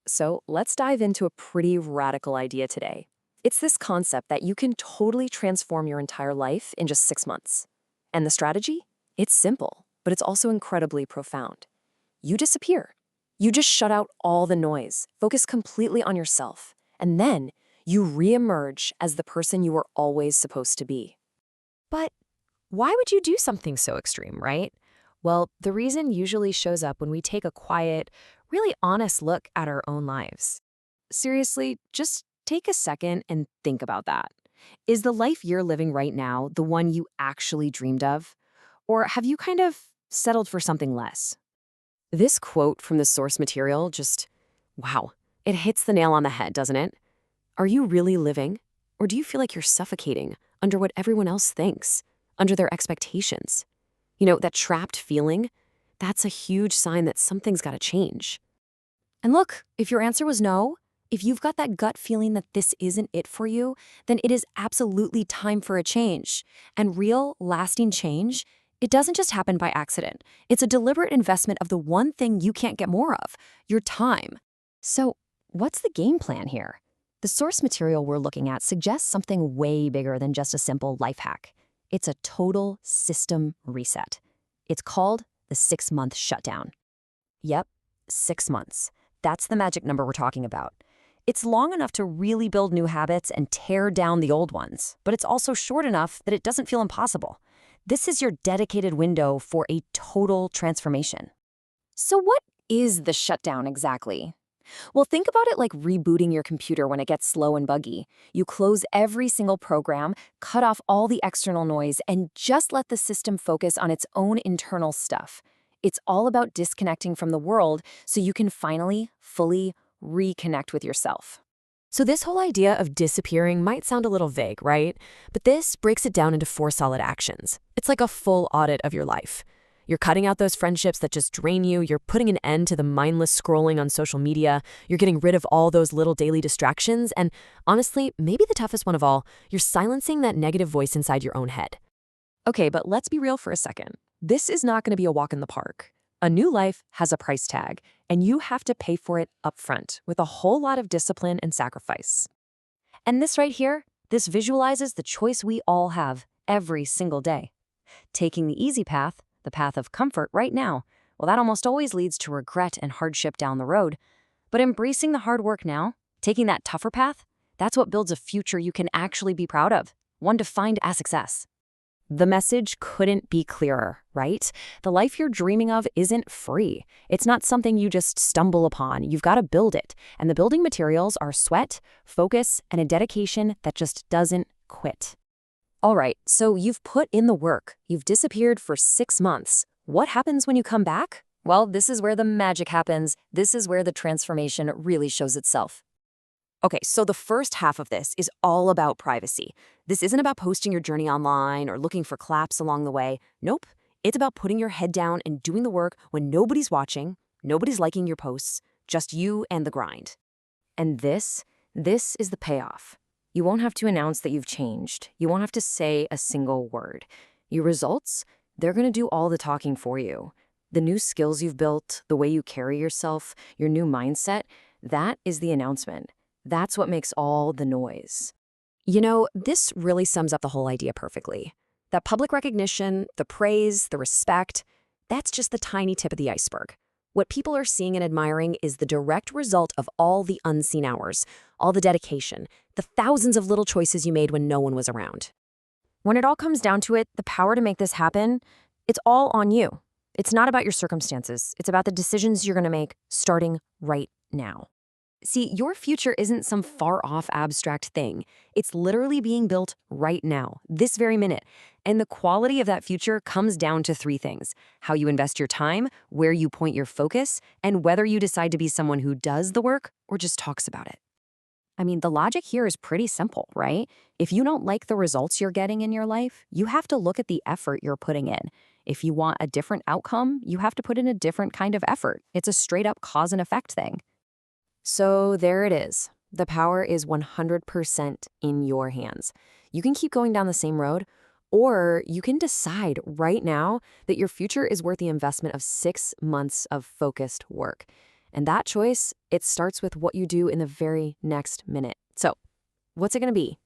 So let's dive into a pretty radical idea today. It's this concept that you can totally transform your entire life in just 6 months. And the strategy? It's simple, but it's also incredibly profound. You disappear. You just shut out all the noise, focus completely on yourself, and then you reemerge as the person you were always supposed to be. But why would you do something so extreme, right? Well, the reason usually shows up when we take a quiet, really honest look at our own lives. Seriously, just take a second and think about that. Is the life you're living right now the one you actually dreamed of? Or have you kind of settled for something less? This quote from the source material just, wow, it hits the nail on the head, doesn't it? Are you really living? Or do you feel like you're suffocating under what everyone else thinks, under their expectations? That trapped feeling, that's a huge sign that something's got to change. And look, if your answer was no, if you've got that gut feeling that this isn't it for you, then it is absolutely time for a change. And real, lasting change, it doesn't just happen by accident. It's a deliberate investment of the one thing you can't get more of, your time. So, what's the game plan here? The source material we're looking at suggests something way bigger than just a simple life hack. It's a total system reset. It's called the 6-month shutdown. Yep, 6 months. That's the magic number we're talking about. It's long enough to really build new habits and tear down the old ones, but it's also short enough that it doesn't feel impossible. This is your dedicated window for a total transformation. So what is the shutdown exactly? Well, think about it like rebooting your computer when it gets slow and buggy. You close every single program, cut off all the external noise, and just let the system focus on its own internal stuff. It's all about disconnecting from the world so you can finally, fully reconnect with yourself. So, this whole idea of disappearing might sound a little vague, right? But this breaks it down into 4 solid actions. It's like a full audit of your life. You're cutting out those friendships that just drain you. You're putting an end to the mindless scrolling on social media. You're getting rid of all those little daily distractions. And honestly, maybe the toughest one of all, you're silencing that negative voice inside your own head. Okay, but let's be real for a second. This is not going to be a walk in the park. A new life has a price tag, and you have to pay for it upfront with a whole lot of discipline and sacrifice. And this right here, this visualizes the choice we all have every single day. Taking the easy path, the path of comfort right now, well, that almost always leads to regret and hardship down the road. But embracing the hard work now, taking that tougher path, that's what builds a future you can actually be proud of, one defined as success. The message couldn't be clearer, right? The life you're dreaming of isn't free. It's not something you just stumble upon. You've got to build it. And the building materials are sweat, focus, and a dedication that just doesn't quit. All right, so you've put in the work. You've disappeared for 6 months. What happens when you come back? Well, this is where the magic happens. This is where the transformation really shows itself. Okay, so the first half of this is all about privacy. This isn't about posting your journey online or looking for claps along the way. Nope. It's about putting your head down and doing the work when nobody's watching, nobody's liking your posts, just you and the grind. And this is the payoff. You won't have to announce that you've changed. You won't have to say a single word. Your results, they're going to do all the talking for you. The new skills you've built, the way you carry yourself, your new mindset, that is the announcement. That's what makes all the noise. This really sums up the whole idea perfectly. That public recognition, the praise, the respect, that's just the tiny tip of the iceberg. What people are seeing and admiring is the direct result of all the unseen hours, all the dedication, the thousands of little choices you made when no one was around. When it all comes down to it, the power to make this happen, it's all on you. It's not about your circumstances. It's about the decisions you're going to make starting right now. See, your future isn't some far-off abstract thing. It's literally being built right now, this very minute. And the quality of that future comes down to 3 things: how you invest your time, where you point your focus, and whether you decide to be someone who does the work or just talks about it. I mean, the logic here is pretty simple, right? If you don't like the results you're getting in your life, you have to look at the effort you're putting in. If you want a different outcome, you have to put in a different kind of effort. It's a straight-up cause and effect thing. So there it is. The power is 100% in your hands. You can keep going down the same road, or you can decide right now that your future is worth the investment of 6 months of focused work. And that choice, it starts with what you do in the very next minute. So, what's it going to be?